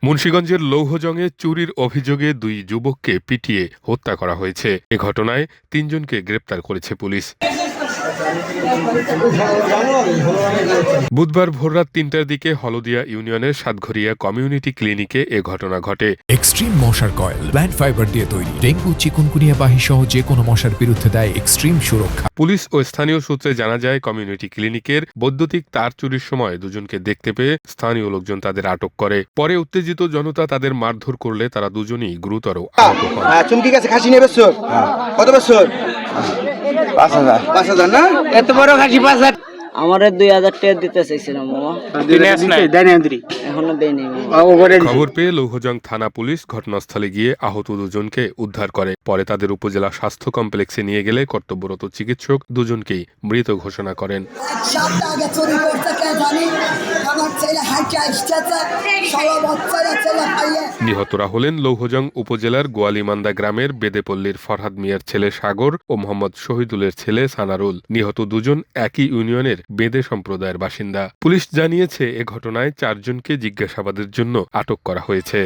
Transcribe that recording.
মুন্সিগঞ্জের লৌহজংয়ে চুরির অভিযোগে ২ যুবককে পিটিয়ে হত্যা করা হয়েছে। এ ঘটনায় ৩ জনকে গ্রেপ্তার করেছে পুলিশ। বুধবার ভোররাত ৩টার দিকে হলদিয়া ইউনিয়নের সাতঘরিয়া কমিউনিটি ক্লিনিকে এ ঘটনা ঘটে। এক্সট্রিম মশার কয়েল প্ল্যান্ট ফাইবার দিয়ে তৈরি, ডেঙ্গু চিকুনগুনিয়া বাহি সহ যে কোনো মশার বিরুদ্ধে দেয় এক্সট্রিম সুরক্ষা। পুলিশ ও স্থানীয় সূত্রে জানা যায়, কমিউনিটি ক্লিনিকের বৈদ্যুতিক তার চুরির সময় দুজনকে দেখতে পেয়ে স্থানীয় লোকজন তাদের আটক করে। পরে উত্তেজিত জনতা তাদের মারধর করলে তারা দুজনই গুরুতর আহত হন। চুমকি গেছে খাসি নেবে কত বছর? ৫,০০০ না? এত বড় খাসি ৫,০০০। আমারে ২,০০০ টাকা দিতে চাইছিলাম মামা, এখনো দেয়নি। খবর পেয়ে লৌহজং থানা পুলিশ ঘটনাস্থলে গিয়ে আহত দুজনকে উদ্ধার করে। পরে তাদের উপজেলা স্বাস্থ্য কমপ্লেক্সে নিয়ে গেলে কর্তব্যরত চিকিৎসক দুজনকেই মৃত ঘোষণা করেন। নিহতরা হলেন লৌহজং উপজেলার গোয়ালিমান্দা গ্রামের বেদেপল্লীর ফরহাদ মিয়ার ছেলে সাগর ও মোহাম্মদ শহীদুলের ছেলে সানারুল। নিহত দুজন একই ইউনিয়নের বেদে সম্প্রদায়ের বাসিন্দা। পুলিশ জানিয়েছে, এ ঘটনায় ৪ জনকে জিজ্ঞাসাবাদের জন্য আটক করা হয়েছে।